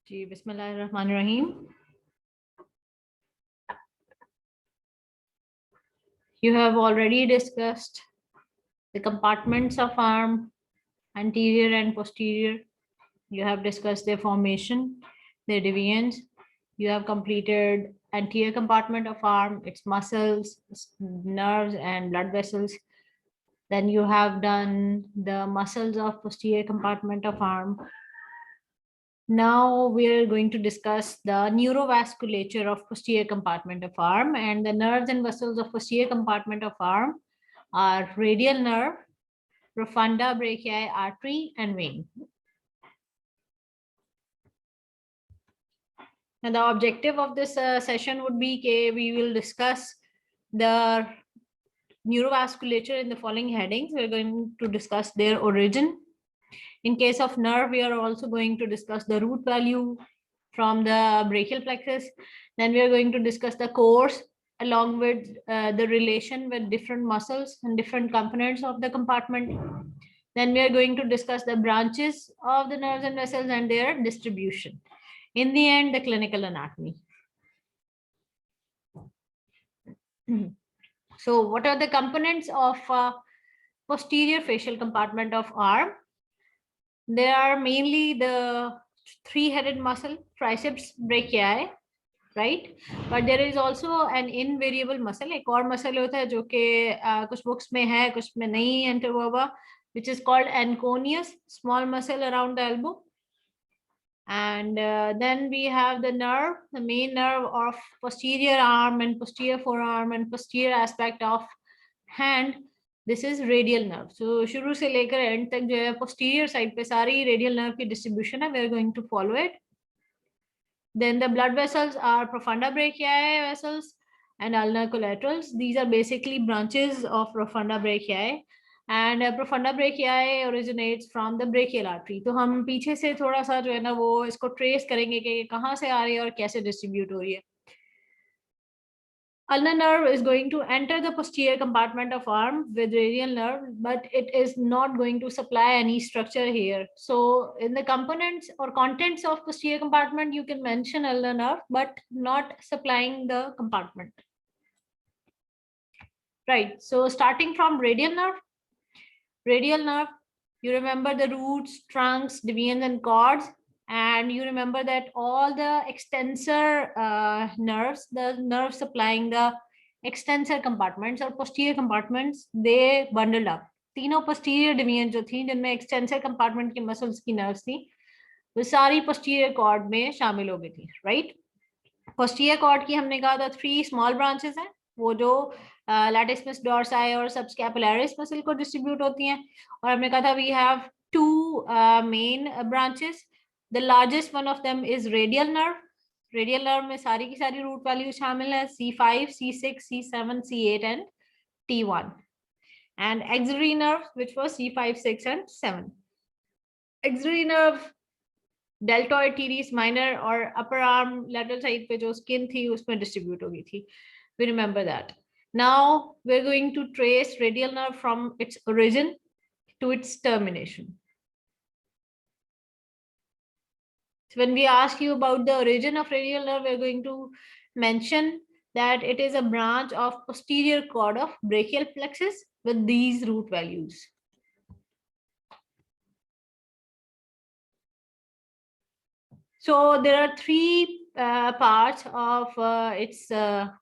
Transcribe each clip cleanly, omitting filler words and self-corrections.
जी बिस्मिल्लाहिर्रहमानिर्रहीम. You have already discussed the compartments of arm, anterior and posterior. You have discussed their formation, their deviance. You have completed anterior compartment of arm, its muscles, nerves, and blood vessels. Then you have done the muscles of posterior compartment of arm. Now we are going to discuss the neurovasculature of posterior compartment of arm, and the nerves and vessels of posterior compartment of arm are radial nerve, profunda brachii artery, and vein. And the objective of this session would be that we will discuss the neurovasculature in the following headings. We're going to discuss their origin. In case of nerve, we are also going to discuss the root value from the brachial plexus. Then we are going to discuss the course along with the relation with different muscles and different components of the compartment. Then we are going to discuss the branches of the nerves and vessels and their distribution. In the end, the clinical anatomy. So what are the components of posterior facial compartment of arm? They are mainly the three-headed muscle, triceps brachii, right? But there is also an invariable muscle. एक और muscle होता है जो कि कुछ books में है, कुछ में नहीं enter हुआ हुआ, which is called anconeus, small muscle around the elbow. And then we have the nerve, the main nerve of posterior arm and posterior forearm and posterior aspect of hand. This is radial nerve. So शुरू से लेकर end तक जो है posterior side पे सारी radial nerve की distribution है. We are going to follow it. Then the blood vessels are profunda brachii vessels and ulnar collaterals. These are basically branches of profunda brachii. And profunda brachii originates from the brachial artery. तो हम पीछे से थोड़ा सा जो है ना वो इसको ट्रेस करेंगे कि कहाँ से आ रही है और कैसे डिस्ट्रीब्यूट हो रही है. Ulnar nerve is going to enter the posterior compartment of arm with radial nerve, but it is not going to supply any structure here. So in the components or contents of posterior compartment, you can mention ulnar nerve, but not supplying the compartment. Right, so starting from radial nerve, you remember the roots, trunks, deviance, and cords. And you remember that all the extensor nerves, the nerves supplying the extensor compartments or posterior compartments, they bundled up. तीनों posterior deviance जो थी जिनमें extensor compartment के muscles की nerves थी वो सारी posterior cord में शामिल हो गई थी, right? Posterior cord की हमने कहा था 3 small branches हैं, वो जो latissimus dorsi और subscapularis muscle को distribute होती हैं, और हमने कहा था we have 2 main branches. The largest one of them is radial nerve. Radial nerve में सारी की सारी root value शामिल है, C5, C6, C7, C8 and T1. And axillary nerve, which was C5, 6 and 7. Axillary nerve deltoid teres minor और upper arm lateral side पे जो skin थी उसमें distribute हो गई थी. We remember that. Now we're going to trace radial nerve from its origin to its termination. So when we ask you about the origin of radial nerve, we're going to mention that it is a branch of posterior cord of brachial plexus with these root values. So there are 3 parts of its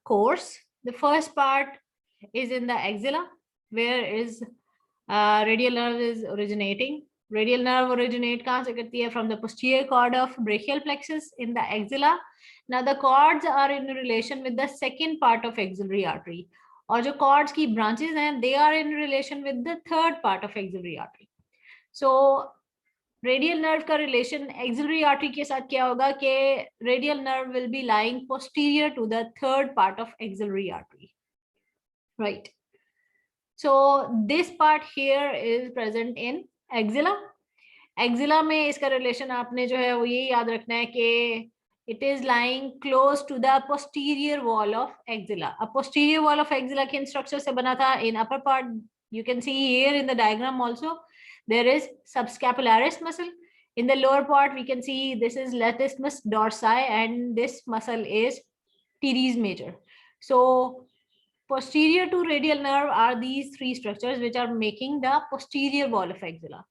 course. The first part is in the axilla, where is radial nerve is originating. Radial nerve originate कहाँ से करती है? From the posterior cord of brachial plexus in the axilla. Now the cords are in relation with the second part of axillary artery. और जो cords की branches हैं, they are in relation with the third part of axillary artery. So radial nerve का relation axillary artery के साथ क्या होगा कि radial nerve will be lying posterior to the third part of axillary artery, right? So this part here is present in axilla. Axilla में इसका relation आपने जो है वो ये याद रखना है कि it is lying close to the posterior wall of axilla. अब पोस्टीरियर वॉल ऑफ एक्सिला किन स्ट्रक्चर से बना था? In upper part, you can see here in the diagram also, there is subscapularis muscle. In the lower part, we can see this is latissimus dorsi, and this muscle is teres major. So posterior to radial nerve are these three structures which are making the posterior wall of axilla.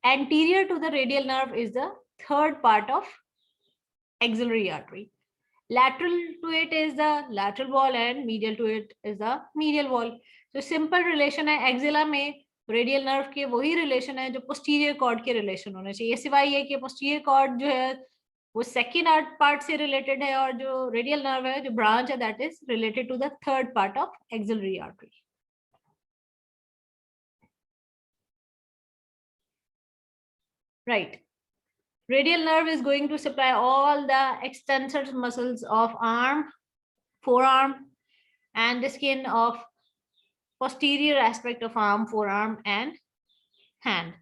Anterior to the radial nerve is the third part of axillary artery. Lateral to it is the lateral wall and medial to it is the medial wall. So simple relation है axilla में radial nerve के वही relation है जो posterior cord के relation होने चाहिए, सिवाय ये कि पोस्टीरियर कॉर्ड जो है वो सेकेंड पार्ट से रिलेटेड है और जो रेडियल नर्व है जो ब्रांच है that is related to the third part of axillary artery. Right. Radial nerve is going to supply all the extensor muscles of arm, forearm, and the skin of posterior aspect of arm, forearm, and hand.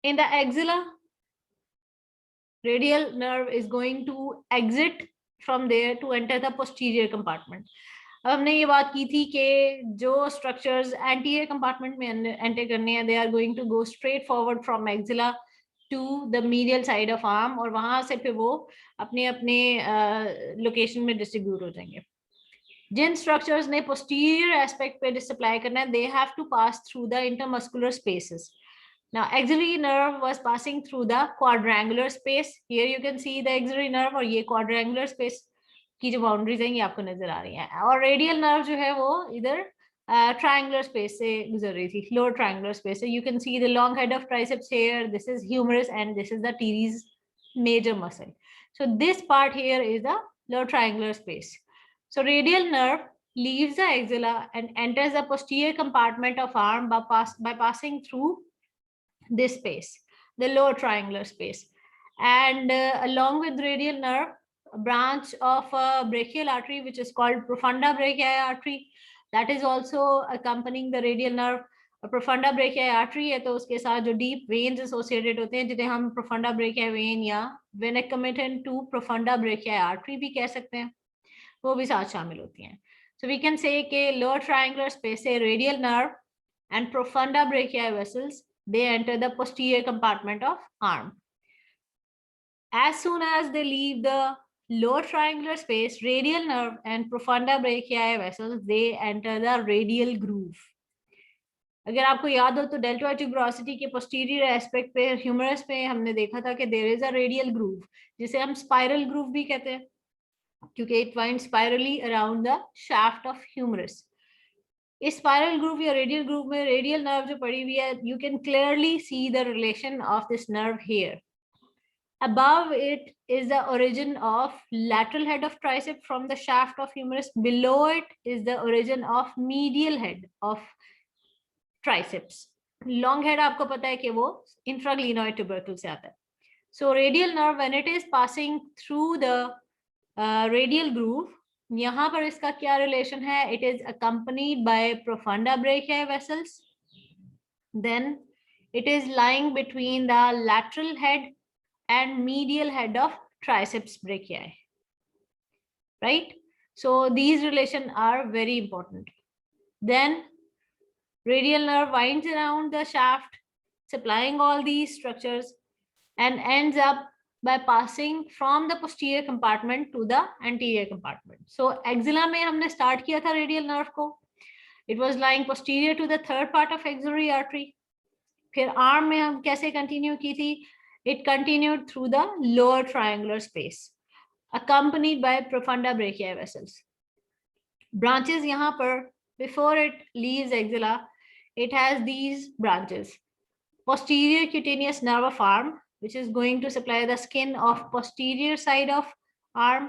In the axilla, radial nerve is going to exit from there to enter the posterior compartment. अब हमने ये बात की थी कि जो structures anterior compartment में enter करने हैं they are going to go straight forward from axilla to the medial side of arm, और वहां से फिर वो अपने अपने लोकेशन में डिस्ट्रीब्यूट हो जाएंगे. जिन स्ट्रक्चर्स ने पोस्टीरियर एस्पेक्ट पे सप्लाई करना है they have to pass through the intermuscular spaces. Now axillary nerve was passing through the quadrangular space. Here you can see the axillary nerve और ये quadrangular space की जो बाउंड्रीज हैं ये आपको नजर आ रही हैं, और रेडियल नर्व जो है वो इधर ट्रायंगुलर स्पेस से गुजर रही थी, लोअर ट्रायंगुलर स्पेस से. You can see the long head of triceps here, this is humerus and this is the teres major muscle. So this part here is the lower triangular space. So radial nerve leaves the axilla and enters the posterior compartment of arm by passing through this space, the lower triangular space, and along with radial nerve, a branch of brachial artery which is called profunda brachiae artery, that is also accompanying the radial nerve. profunda brachiae artery है तो उसके साथ जो deep veins associated होते हैं जिन्हें हम profunda brachiae vein या vena committant to profunda brachiae artery भी कह सकते हैं, वो भी साथ शामिल होती हैं. So we can say कि lower triangular space से radial nerve and profunda brachiae vessels they enter the posterior compartment of arm. As soon as they leave the lower triangular space, radial nerve and profunda brachiae vessels they enter the radial groove. अगर आपको याद हो तो deltoid tuberosity के posterior aspect पे humerus पे हमने देखा था कि there is a radial groove जिसे हम spiral groove भी कहते हैं क्योंकि it winds spirally around the shaft of humerus. इस स्पाइरल ग्रूव या रेडियल ग्रूव में रेडियल नर्व जो पड़ी हुई है you can clearly see the relation of this nerve here. Above it is the origin of lateral head of tricep from the shaft of humerus. Below it is the origin of medial head of triceps. Long head आपको पता है कि वो infraglenoid tubercle से आता है. So radial nerve when it is passing through the radial groove, यहाँ पर इसका क्या रिलेशन है? It is accompanied by profunda brachiae vessels. Then it is lying between the lateral head and medial head of triceps brachiae. Right? So these relations are very important. Then radial nerve winds around the shaft, supplying all these structures, and ends up by passing from the posterior compartment to the anterior compartment. So axilla में हमने start किया था radial nerve को. It was lying posterior to the third part of axillary artery. फिर arm में हम कैसे continue की थी? It continued through the lower triangular space, accompanied by profunda brachiae vessels. Branches यहाँ पर before it leaves axilla, it has these branches. Posterior cutaneous nerve of arm, which is going to supply the skin of posterior side of arm,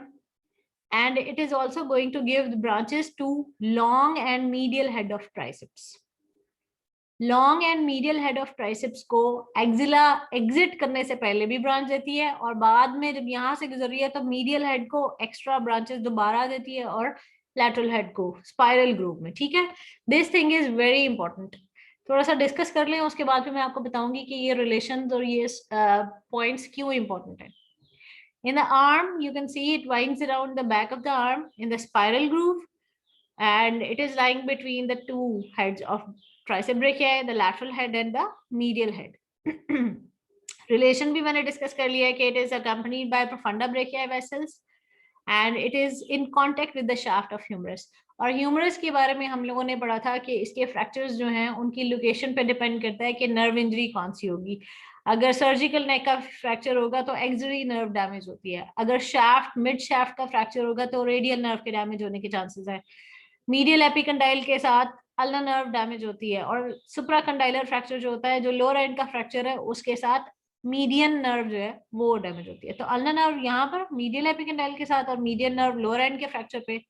and it is also going to give the branches to long and medial head of triceps. Long and medial head of triceps को axilla exit करने से पहले भी branch देती है और बाद में जब यहाँ से गुजर रही है तो medial head को extra branches दोबारा देती है और lateral head को spiral groove में. ठीक है, this thing is very important. थोड़ा सा डिस्कस कर लें उसके बाद फिर मैं आपको बताऊंगी कि ये रिलेशंस और ये पॉइंट्स क्यों इंपॉर्टेंट है. In the arm, you can see it winds around the back of the arm in the spiral groove. and it is lying between the two heads of tricep brachiae, the lateral head and the medial head. Relation भी मैंने discuss कर लिया है कि it is accompanied by profunda brachiae vessels and it is in contact with the shaft of humerus. और humerus के बारे में हम लोगों ने पढ़ा था कि इसके फ्रैक्चर्स जो हैं उनकी लोकेशन पे डिपेंड करता है कि नर्व इंजरी कौन सी होगी. अगर सर्जिकल नेक का फ्रैक्चर होगा तो एक्सिलरी नर्व डैमेज होती है. अगर शाफ्ट मिड शाफ्ट का फ्रैक्चर होगा तो रेडियल नर्व के डैमेज होने के चांसेस है. मीडियल एपिकंडाइल के साथ अल्ना नर्व डैमेज होती है, और सुप्राकंडाइलर फ्रैक्चर जो होता है, जो लोअर एंड का फ्रैक्चर है, उसके साथ मीडियन नर्व जो है वो डैमेज होती है. तो अल्ना नर्व यहाँ पर मीडियल एपिकंडाइल के साथ और मीडियन नर्व लोअर एंड के फ्रैक्चर पे,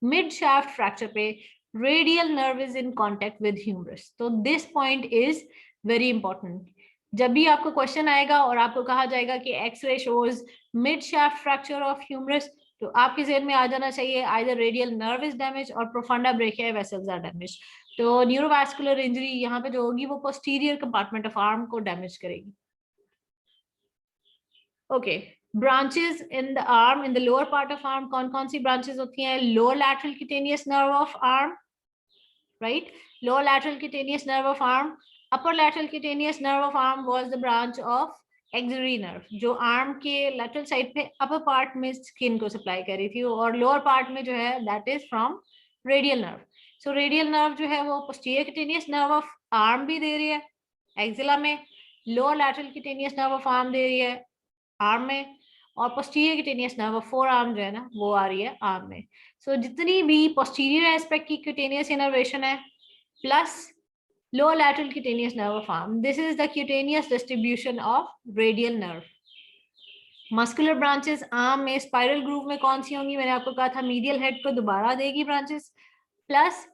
मिड शाफ्ट फ्रैक्चर पे radial nerve is in contact with humerus. तो this point is very important. जब भी आपको क्वेश्चन आएगा और आपको कहा जाएगा कि X ray shows mid shaft fracture of humerus, तो आपके ज़हन में आ जाना चाहिए either radial nerve is damage और profunda brachii vessels are damage. तो न्यूरोवास्कुलर इंजरी यहाँ पे जो होगी वो पोस्टीरियर कंपार्टमेंट ऑफ आर्म को डैमेज करेगी. Okay, branches in the arm, in the lower part of arm कौन कौन सी ब्रांचेस होती हैं? Lower lateral cutaneous nerve of arm, right, lower lateral cutaneous nerve of arm. Upper lateral cutaneous nerve of arm was the branch of axillary nerve, जो arm के lateral side पे upper part में skin को supply कर रही थी, और lower part में जो है that is from radial nerve. So radial nerve जो है वो posterior cutaneous nerve of arm भी दे रही है एक्सिला में, lower lateral cutaneous nerve of arm दे रही है आर्म में, और posterior cutaneous nerve of four arm जो है ना वो आ रही है आर्म में. सो जितनी भी पोस्टीरियर एस्पेक्ट की क्यूटेनियस इनर्वेशन है plus lower lateral cutaneous nerve of arm, this is the cutaneous distribution of radial nerve. Muscular branches arm में स्पाइरल ग्रूव में कौन सी होंगी? मैंने आपको कहा था मीडियल हेड को दोबारा देगी ब्रांचेस, प्लस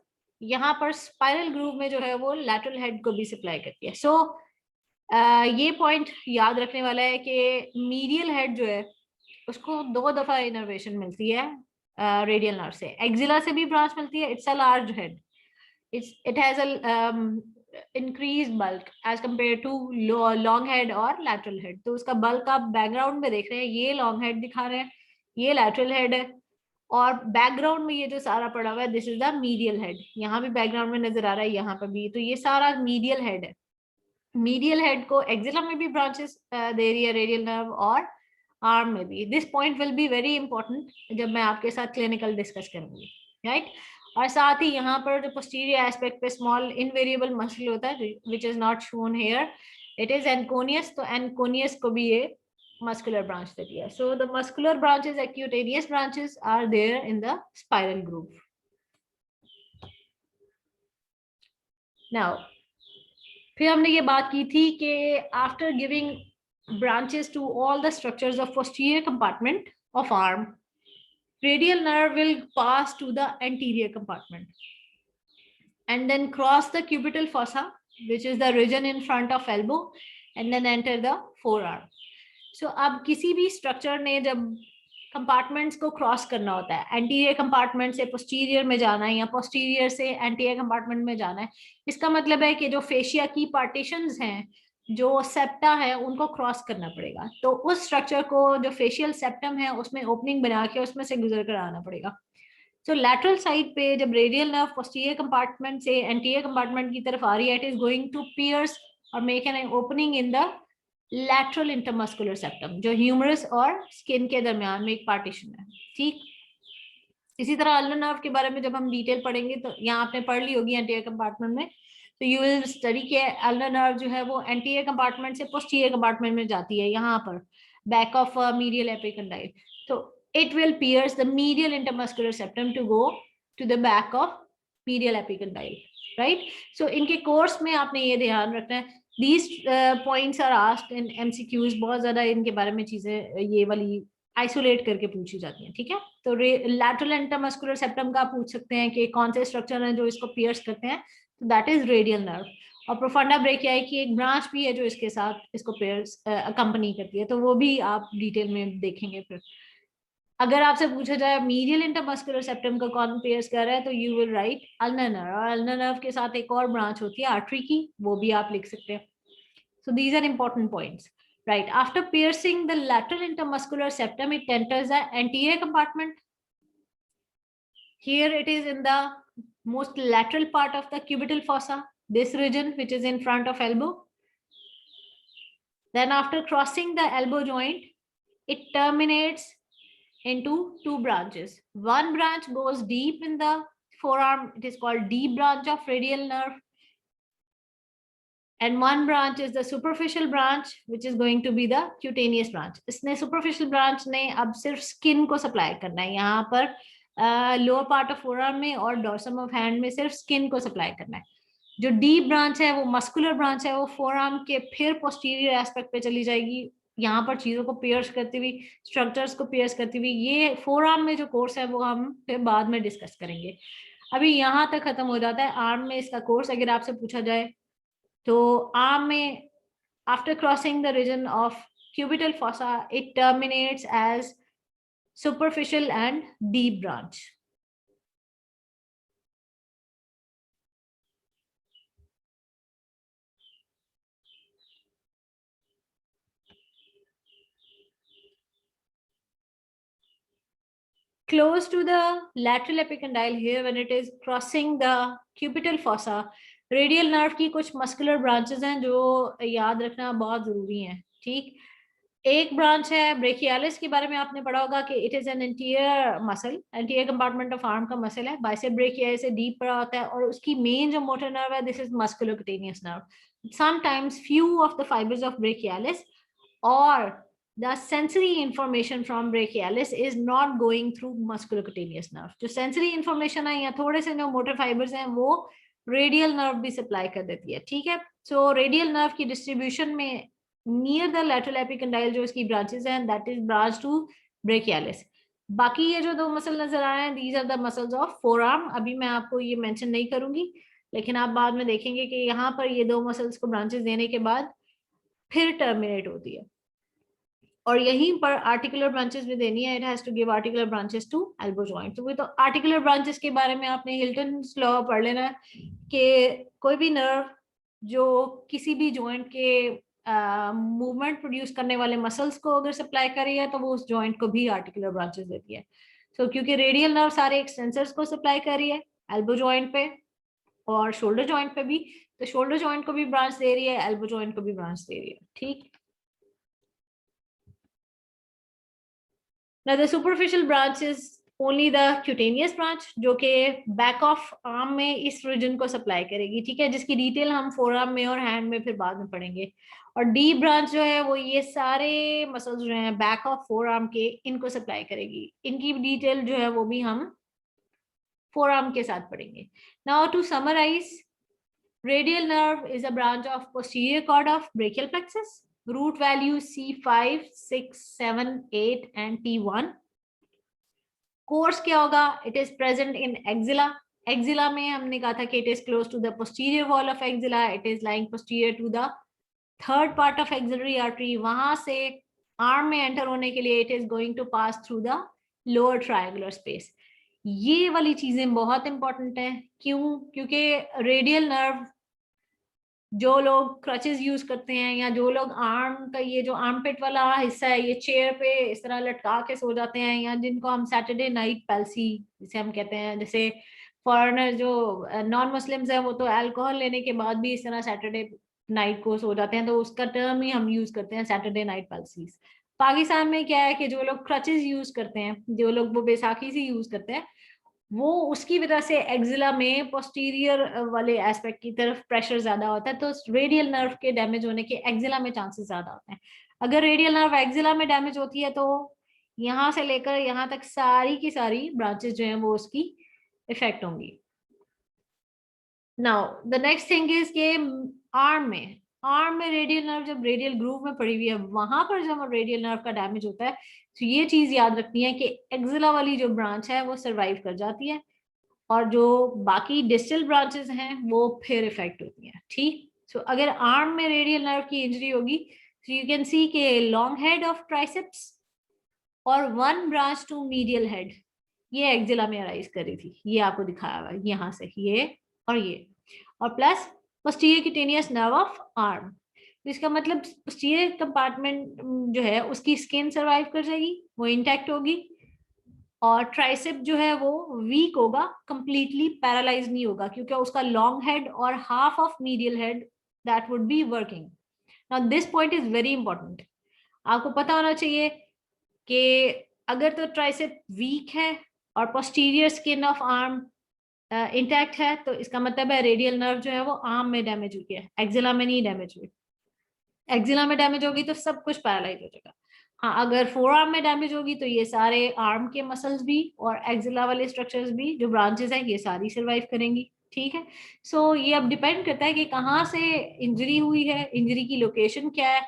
यहाँ पर स्पाइरल ग्रूव में जो है वो लैटरल हेड को भी सप्लाई करती है. सो ये पॉइंट याद रखने वाला है कि मीडियल हेड जो है उसको 2 दफा इनर्वेशन मिलती है रेडियल नर्व से. एक्सिला से भी ब्रांच मिलती है. It's a large head, it has a increased bulk as compared to long head और lateral head. तो उसका bulk आप बैकग्राउंड में देख रहे हैं, ये long head दिखा रहे हैं, ये lateral head है, और बैकग्राउंड में ये जो सारा पड़ा हुआ है this is the medial head. यहाँ भी बैकग्राउंड में नजर आ रहा है, यहाँ पर भी, तो ये सारा मीडियल हेड है. मीडियल हेड को एक्सिला में भी ब्रांचेस दे रही है रेडियल नर्व, और आर्म में भी. This point will be very important जब मैं आपके साथ क्लिनिकल डिस्कस करूंगी, राइट. और साथ ही यहाँ पर जो पोस्टीरियर एस्पेक्ट पे स्मॉल इनवेरिएबल मसल होता है which is not shown here, it is anconeus. तो एनकोनियस को भी ये मस्कुलर ब्रांच देती है. So the muscular branches, cutaneous branches are there in the spiral groove. Now फिर हमने ये बात की थी कि after giving branches to all the structures of posterior compartment of arm, radial nerve will pass to the anterior compartment and then cross the cubital fossa, which is the region in front of elbow, and then enter the forearm. So अब किसी भी structure ने जब compartments को cross करना होता है, anterior compartment से पोस्टीरियर में जाना है या पोस्टीरियर से एंटीरियर कंपार्टमेंट में जाना है, इसका मतलब है कि जो फेशिया की पार्टीशंस हैं, जो सेप्टा है, उनको क्रॉस करना पड़ेगा. तो उस स्ट्रक्चर को जो फेशियल सेप्टम है उसमें ओपनिंग बना के उसमें से गुजर कर आना पड़ेगा. तो लैटरल साइड पे जब रेडियल नर्व पोस्टीरियर कंपार्टमेंट से एंटीरियर कंपार्टमेंट की तरफ आ रही है, it is going to pierce और make an opening in the lateral intermuscular septum, जो ह्यूमरस और स्किन के दरमियान में एक पार्टीशन है. ठीक इसी तरह अल्नर नर्व के बारे में जब हम डिटेल पढ़ेंगे तो यहाँ आपने पढ़ ली होगी एंटीरियर कंपार्टमेंट में, तो यू विल स्टडी के अल्नर नर्व जो है वो एंटीरियर कंपार्टमेंट से पोस्टीरियर कंपार्टमेंट में जाती है, यहाँ पर बैक ऑफ मीडियल एपिकंडाइल. तो it will pierce the medial intermuscular septum to go to the back of medial epicondyle, right? So इनके कोर्स में आपने ये ध्यान रखना है, these points are asked in MCQs. बहुत ज्यादा इनके बारे में चीजें ये वाली आइसोलेट करके पूछी जाती हैं, ठीक है. तो लैटरल इंटरमस्कुलर सेप्टम का पूछ सकते हैं कि कौन से स्ट्रक्चर हैं जो इसको पियर्स करते हैं, तो दैट इज रेडियल नर्व. और प्रोफंडा ब्रेकियाई की एक ब्रांच भी है जो इसके साथ इसको पियर्स अकम्पनी करती है, तो वो भी आप डिटेल में देखेंगे. फिर अगर आपसे पूछा जाए मीडियल इंटरमस्कुलर सेप्टम का कौन पियर्स कर रहा है, तो you will write ulnar nerve, और अल्नर नर्व के साथ एक और ब्रांच होती है आर्टरी की, वो भी आप लिख सकते हैं. So these are important points, right? After piercing the lateral intermuscular septum, it enters the anterior compartment. Here it is in the most lateral part of the cubital fossa, this region which is in front of elbow. Then after crossing the elbow joint, it terminates into two branches. One branch goes deep in the forearm, it is called deep branch of radial nerve, and one branch is the superficial branch which is going to be the cutaneous branch. इसने superficial branch ने अब सिर्फ skin को supply करना है, यहाँ पर lower part of forearm में और dorsum of hand में सिर्फ skin को supply करना है. जो deep branch है वो muscular branch है, वो forearm के फिर posterior aspect पे चली जाएगी, यहाँ पर चीजों को pierce करती हुई, structures को pierce करती हुई. ये forearm में जो course है वो हम फिर बाद में discuss करेंगे. अभी यहाँ तक खत्म हो जाता है arm में इसका course. अगर आपसे पूछा जाए तो आर्म में after crossing the region of cubital fossa, it terminates as superficial and deep branch. Close to the lateral epicondyle here, when it is crossing the cubital fossa, radial nerve की कुछ muscular branches हैं जो याद रखना बहुत जरूरी हैं. ठीक, एक ब्रांच है ब्रेकियालिस के बारे में आपने पढ़ा होगा कि it is an anterior muscle, anterior compartment of arm का मसल है, बाइसेप ब्रेकिया से डीप पड़ा होता है, और उसकी मेन जो मोटर नर्व है this is musculocutaneous nerve. Sometimes few of the fibres of brachialis और the sensory information from brachialis is not going through musculocutaneous nerve. जो sensory information है या थोड़े से जो motor fibers हैं वो रेडियल नर्व भी सप्लाई कर देती है. ठीक है, सो रेडियल नर्व की डिस्ट्रीब्यूशन में नियर द लैटरल एपिकंडाइल जो इसकी ब्रांचेस हैं that is branch to brachialis. बाकी ये जो दो मसल नजर आ रहे हैं these are the muscles of forearm. अभी मैं आपको ये मेंशन नहीं करूंगी, लेकिन आप बाद में देखेंगे कि यहाँ पर ये दो मसल्स को ब्रांचेस देने के बाद फिर टर्मिनेट होती है, और यहीं पर आर्टिकुलर ब्रांचेस भी देनी है. It has to give articular branches to elbow joint. तो आर्टिकुलर ब्रांचेस के बारे में आपने हिल्टन्स लॉ पढ़ लेना है कि कोई भी नर्व जो किसी भी जॉइंट के मूवमेंट प्रोड्यूस करने वाले मसल्स को अगर सप्लाई कर रही है तो वो उस जॉइंट को भी आर्टिकुलर ब्रांचेस देती है. सो क्योंकि रेडियल नर्व सारे एक्सटेंसर्स को सप्लाई कर रही है एल्बो जॉइंट पे और शोल्डर जॉइंट पे भी, तो शोल्डर जॉइंट को भी ब्रांच दे रही है, एल्बो जॉइंट को भी ब्रांच दे रही है. ठीक, now the superficial branch is only the cutaneous branch जो कि बैक ऑफ आर्म में इस रीजन को सप्लाई करेगी. ठीक है, जिसकी डिटेल हम फोर आर्म में और हैंड में फिर बाद में पढ़ेंगे. और डी ब्रांच जो है वो ये सारे मसल्स जो हैं बैक ऑफ फोर आर्म के इनको सप्लाई करेगी. इनकी डिटेल जो है वो भी हम फोर आर्म के साथ पढ़ेंगे. Now to summarise, radial nerve is a branch of posterior cord of brachial plexus. Root value C5, 6, 7, 8 and T1. Course क्या होगा? It is present in axilla. Axilla में हमने कहा था कि it is close to the posterior wall of axilla. It is lying posterior to the third part of axillary artery. वहां से arm में enter होने के लिए it is going to pass through the lower triangular space. ये वाली चीजें बहुत इंपॉर्टेंट है. क्यों? क्योंकि रेडियल नर्व जो लोग क्रचेस यूज करते हैं या जो लोग आर्म का ये जो आर्मपिट वाला हिस्सा है ये चेयर पे इस तरह लटका के सो जाते हैं, या जिनको हम सैटरडे नाइट पैल्सी जिसे हम कहते हैं, जैसे फॉरेनर जो नॉन मुस्लिम्स है वो तो अल्कोहल लेने के बाद भी इस तरह सैटरडे नाइट को सो जाते हैं, तो उसका टर्म ही हम यूज करते हैं सैटरडे नाइट पैल्सीज. पाकिस्तान में क्या है कि जो लोग क्रचेस यूज करते हैं, जो लोग वो बैसाखी से यूज करते हैं, वो उसकी वजह से एक्सिला में पोस्टीरियर वाले एस्पेक्ट की तरफ प्रेशर ज्यादा होता है, तो रेडियल नर्व के डैमेज होने के एक्सिला में चांसेस ज्यादा होते हैं. अगर रेडियल नर्व एक्सिला में डैमेज होती है तो यहाँ से लेकर यहाँ तक सारी की सारी ब्रांचेस जो हैं वो उसकी इफेक्ट होंगी. Now the next thing is के आर्म में रेडियल नर्व जब रेडियल ग्रूव में पड़ी हुई है वहां पर जब रेडियल नर्व का डैमेज होता है तो ये चीज याद रखनी है कि एक्सिला वाली जो ब्रांच है वो सरवाइव कर जाती है और जो बाकी डिस्टल ब्रांचेस हैं वो फिर इफेक्ट होती हैं. ठीक, सो अगर आर्म में रेडियल नर्व की इंजरी होगी तो यू कैन सी के लॉन्ग हेड ऑफ ट्राइसेप्स और one branch to medial head ये एक्सिला में अराइज कर रही थी. ये आपको दिखाया हुआ है यहाँ से, ये और plus posterior cutaneous nerve of arm. इसका मतलब पोस्टीरियर कंपार्टमेंट जो है उसकी स्किन सरवाइव कर जाएगी, वो इंटैक्ट होगी, और ट्राइसेप जो है वो वीक होगा, कंप्लीटली पैरालाइज नहीं होगा, क्योंकि उसका लॉन्ग हेड और half of medial head that would be working. Now this point is very important. आपको पता होना चाहिए कि अगर तो ट्राइसेप वीक है और posterior skin of arm intact है, तो इसका मतलब है रेडियल नर्व जो है वो आर्म में डैमेज हुई है, एक्सिला में नहीं डैमेज हुई। एक्सिला में डैमेज होगी तो सब कुछ पैरालाइज हो जाएगा। हाँ, अगर फोर आर्म में डैमेज होगी तो ये सारे आर्म के मसल्स भी और एक्सिला वाले स्ट्रक्चर्स भी, जो ब्रांचेस हैं, ये सारी सर्वाइव करेंगी। ठीक है, सो ये अब डिपेंड करता है कि कहाँ से इंजरी हुई है, इंजरी की लोकेशन क्या है,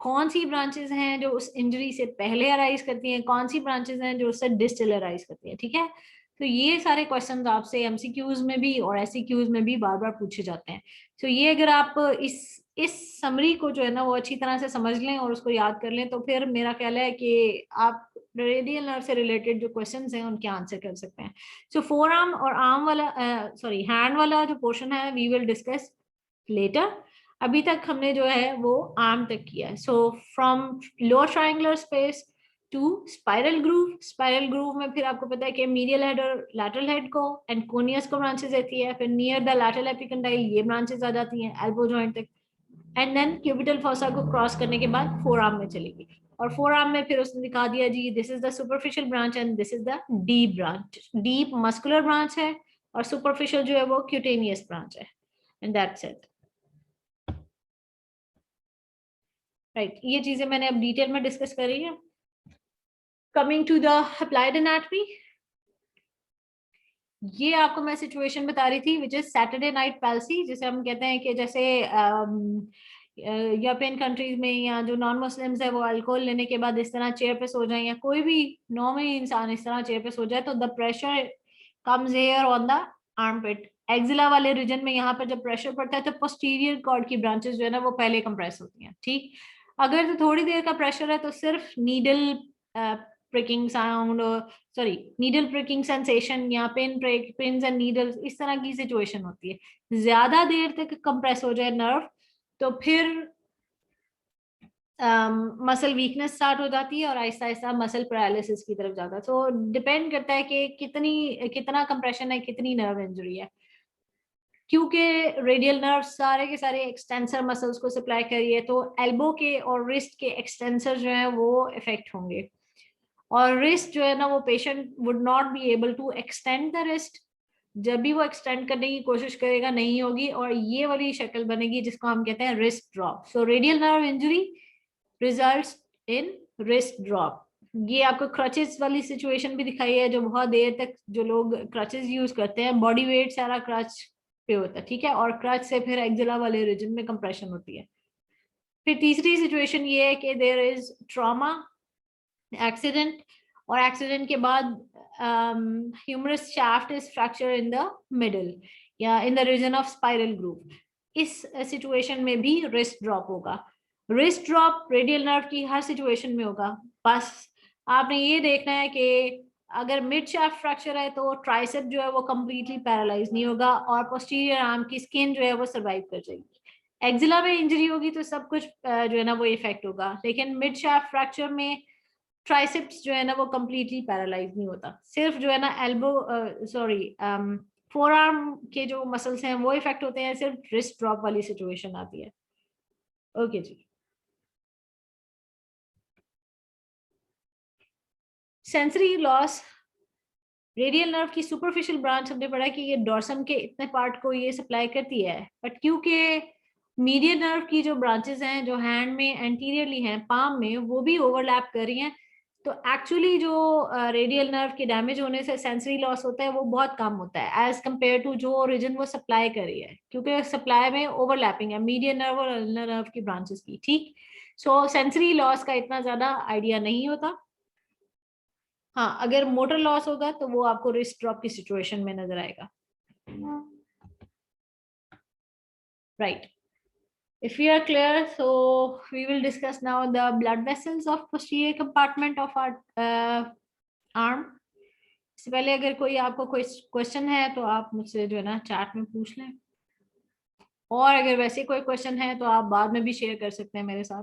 कौन सी ब्रांचेस हैं जो उस इंजरी से पहले अराइज करती हैं, कौन सी ब्रांचेस हैं जो उससे डिस्टल अराइज करती हैं। ठीक है, तो ये सारे क्वेश्चंस आपसे एमसीक्यूज में भी और एससीक्यूज में भी बार बार पूछे जाते हैं। तो ये अगर आप इस समरी को जो है ना वो अच्छी तरह से समझ लें और उसको याद कर लें, तो फिर मेरा ख्याल है कि आप रेडियल नर्व से रिलेटेड जो क्वेश्चंस हैं उनके आंसर कर सकते हैं। सो फोर आर्म और आर्म वाला सॉरी हैंड वाला जो पोर्शन है वी विल डिस्कस लेटर। अभी तक हमने जो है वो आर्म तक किया है। So from lower triangular space to spiral groove. Spiral groove में फिर आपको पता है कि मीडियल हेड और लैटरल हेड को एंड कोनियस को ब्रांचेस देती है, फिर नियर द लैटरल एपिकंडाइल ये ब्रांचेस आ जाती हैं एल्बो जॉइंट तक, एंड देन क्यूबिटल फॉसा को क्रॉस करने के बाद फोर आर्म में चलेगी। और फोर आर्म में फिर उसने दिखा दिया जी this is the superficial branch and this is the deep branch. Deep muscular branch है और सुपरफिशियल जो है वो क्यूटेनियस ब्रांच है, एंड दैट्स इट। राइट, ये चीजें मैंने अब डिटेल में डिस्कस करी है। Coming to the applied anatomy, ये आपको मैं सिचुएशन बता रही थी which is Saturday night palsy, जिसे हम कहते हैं कि जैसे यूरोपियन कंट्रीज में या जो नॉन मुस्लिम्स है वो अल्कोहल लेने के बाद इस तरह चेयर पे सो जाए, या कोई भी नॉर्मल इंसान इस तरह चेयर पे सो जाए, तो the pressure comes here on the armpit. Axilla वाले रीजन में यहाँ पर जब प्रेशर पड़ता है तो पोस्टीरियर कॉर्ड की ब्रांचेस जो है ना वो पहले कंप्रेस होती हैं। ठीक, अगर तो थोड़ी देर का प्रेशर है तो सिर्फ needle pricking sound, sorry needle pricking sensation या पिन्स एंड नीडल्स, इस तरह की सिचुएशन होती है। ज्यादा देर तक कंप्रेस हो जाए नर्व तो फिर मसल वीकनेस स्टार्ट हो जाती है और आहिस्ता आहिस्ता मसल पैरालिसिस की तरफ जाता है। तो डिपेंड करता है कि कितना कंप्रेशन है, कितनी नर्व इंजरी है, क्योंकि रेडियल नर्व सारे के सारे एक्सटेंसर मसल्स को सप्लाई करिए, तो एल्बो के और रिस्ट के एक्सटेंसर जो है वो इफेक्ट होंगे, और रिस्ट जो है ना वो patient would not be able to extend the wrist. जब भी वो एक्सटेंड करने की कोशिश करेगा नहीं होगी, और ये वाली शक्ल बनेगी जिसको हम कहते हैं wrist drop. So radial nerve injury results in wrist drop. ये आपको क्रचेस वाली सिचुएशन भी दिखाई है, जो बहुत देर तक जो लोग क्रचेस यूज करते हैं, बॉडी वेट सारा क्रच पे होता है। ठीक है, और क्रच से फिर एक्सिला वाले रीजन में कंप्रेशन होती है। फिर तीसरी सिचुएशन ये है कि देयर इज ट्रॉमा, एक्सीडेंट, और एक्सीडेंट के बाद humerus shaft is fracture in the middle या in the region of spiral groove. इस सिचुएशन में भी रिस्ट ड्रॉप होगा। रिस्ट ड्रॉप रेडियल नर्व की हर सिचुएशन में होगा, बस आपने ये देखना है कि अगर मिड शाफ्ट फ्रैक्चर है तो ट्राइसेप जो है वो कंप्लीटली पैरालाइज नहीं होगा और पोस्टीरियर आर्म की स्किन जो है वो सर्वाइव कर जाएगी। एक्सिला में इंजरी होगी तो सब कुछ जो है ना वो इफेक्ट होगा, लेकिन मिड शाफ्ट फ्रैक्चर में ट्राइसेप्स जो है ना वो कंप्लीटली पैरालाइज नहीं होता, सिर्फ जो है ना एल्बो सॉरी फोर आर्म के जो मसल्स हैं वो इफेक्ट होते हैं, सिर्फ रिस्ट ड्रॉप वाली सिचुएशन आती है। ओके जी, सेंसरी लॉस। रेडियल नर्व की सुपरफिशियल ब्रांच हमने पढ़ा कि ये डॉर्सम के इतने पार्ट को ये सप्लाई करती है, बट क्योंकि मीडियल नर्व की जो ब्रांचेस हैं जो हैंड में एंटीरियरली हैं, पाम में, वो भी ओवरलैप कर रही हैं, तो एक्चुअली जो रेडियल नर्व के डैमेज होने से सेंसरी लॉस होता है वो बहुत कम होता है एज कंपेयर टू जो रीजन वो सप्लाई कर रही है, क्योंकि सप्लाई में ओवरलैपिंग है मीडियल नर्व और अल्नर नर्व की ब्रांचेस की। ठीक, सो सेंसरी लॉस का इतना ज्यादा आइडिया नहीं होता। हाँ, अगर मोटर लॉस होगा तो वो आपको रिस्ट ड्रॉप की सिचुएशन में नजर आएगा। Right, if we are clear, so we will discuss now the blood vessels of posterior compartment of our arm. इससे पहले अगर कोई आपको कोई क्वेश्चन है तो आप मुझसे जो है ना चैट में पूछ लें, और अगर वैसे कोई क्वेश्चन है तो आप बाद में भी शेयर कर सकते हैं मेरे साथ।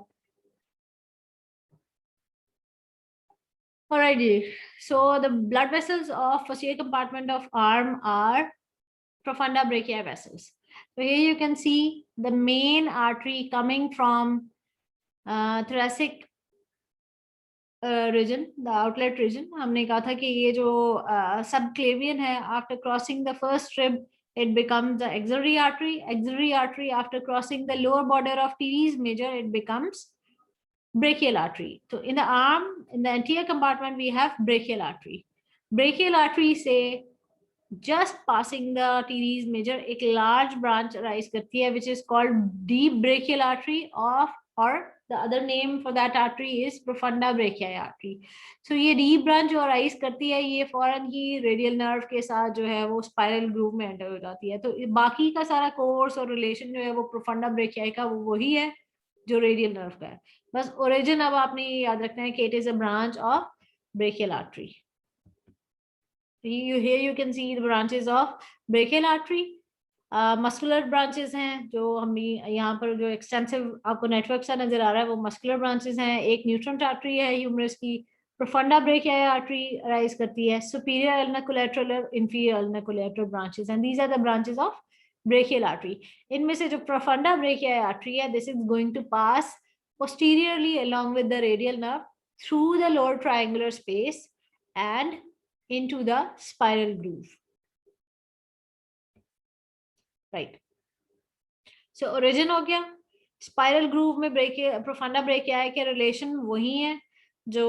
Alrighty, so the blood vessels of posterior compartment of arm are profunda brachii vessels. So here you can see the main artery coming from thoracic region, the outlet region. हमने कहा था कि ये जो subclavian है, after crossing the first rib, it becomes the axillary artery. Axillary artery, after crossing the lower border of teres major, it becomes brachial artery. So in the arm, in the anterior compartment, we have brachial artery. Brachial artery से just passing the teres major, एक large branch arise करती है, which is called deep brachial artery of, or the other name for that artery is profunda brachii artery. So ये deep branch जो arise करती है, ये फौरन ही radial nerve के साथ जो है वो spiral groove में enter हो जाती है. तो बाकी का सारा course और relation जो है वो profunda brachii का वो वही है जो radial nerve का है. बस origin अब आपने याद रखना है कि it is a branch of brachial artery. Here you can see the branches of brachial artery. Muscular branches हैं जो हम यहाँ पर जो एक्सटेंसिव आपको नेटवर्क सा नजर आ रहा है वो मस्कुलर ब्रांचेस हैं. एक न्यूट्रॉन आर्टरी है ह्यूमरस की. प्रोफंडा ब्रेकिया आर्टरी राइज करती है. सुपीरियर अल्ना कोलेटरल और inferior ulnar collateral branches and these are the branches of brachial artery. इनमें से जो प्रोफंडा ब्रेकिया आर्टरी है, this is going to pass posteriorly along with the radial nerve through the lower triangular space and into the spiral groove. Right. So origin हो गया. Spiral groove में brachia profunda brachia के relation वही है जो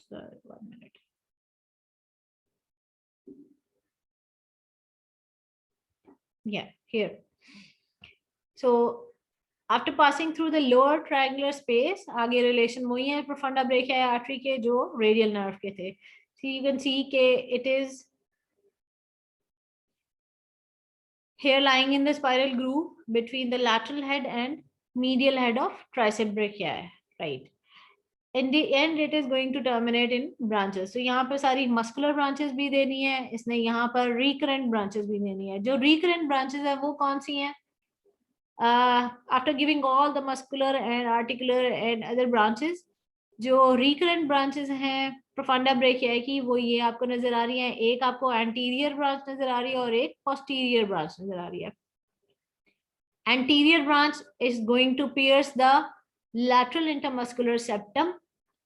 sorry, 1 minute. Yeah, here. So after passing through the lower triangular space, आगे relation वही है profunda brachii artery के जो radial nerve के थे. So you can see के it is here lying in the spiral groove between the lateral head and medial head of tricep brachii, right? In the end, it is going to terminate in branches. So यहाँ पर सारी muscular branches भी देनी है, इसने यहाँ पर recurrent branches भी देनी है. जो recurrent branches है वो कौन सी हैं? After giving all the muscular and articular and other branches, जो recurrent branches हैं profunda brachii की, वो ये आपको नजर आ रही है. एक आपको anterior branch नजर आ रही है और एक posterior branch नजर आ रही है. Anterior branch is going to pierce the lateral intermuscular septum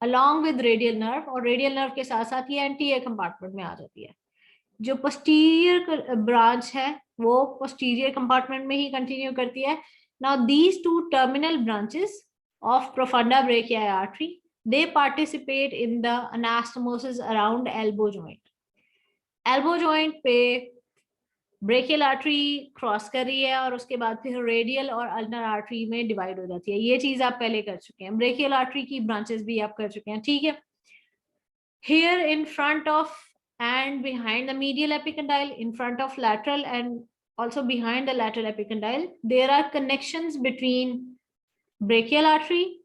along with radial nerve, और radial nerve के साथ साथ ये anterior compartment में आ जाती है. जो posterior branch है वो posterior compartment में ही continue करती है. Now these two terminal branches of profunda brachii artery, they participate in the anastomosis around elbow joint. Elbow joint पे ब्रेकियल आर्टरी क्रॉस कर रही है और उसके बाद फिर रेडियल और अल्नर आर्टरी में डिवाइड हो जाती है. ये चीज आप पहले कर चुके हैं. ब्रेकियल आर्टरी की ब्रांचेस भी आप कर चुके हैं, ठीक है. Here in front of and behind the medial epicondyle, in front of lateral and also behind the lateral epicondyle, there are connections between brachial artery,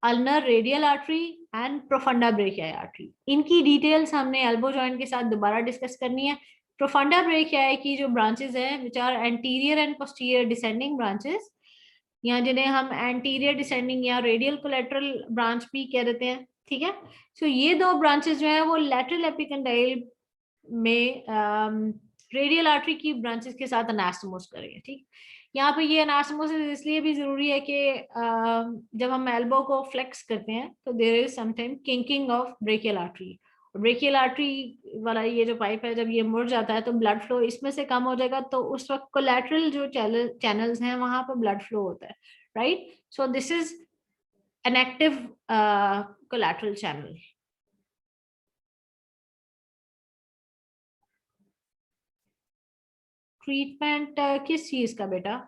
ulnar radial artery and profunda brachii artery. इनकी details हमने elbow joint के साथ दोबारा discuss करनी है. Profunda brachii की जो branches हैं, which are anterior and posterior descending branches, यहाँ जिन्हें हम anterior descending या radial collateral branch भी कह देते हैं, ठीक है. So ये दो branches जो है वो lateral epicondyle में radial artery की branches के साथ anastomose करेंगे, ठीक. यहाँ पे ये anastomosis इसलिए भी जरूरी है कि जब हम elbow को flex करते हैं तो there is sometimes kinking of brachial artery. Brachial artery वाला ये जो पाइप है जब ये मुड़ जाता है तो ब्लड फ्लो इसमें से कम हो जाएगा, तो उस वक्त कोलैटरल जो चैनल्स हैं वहां पर ब्लड फ्लो होता है, right. So this is an active collateral channel. Treatment किस चीज का बेटा?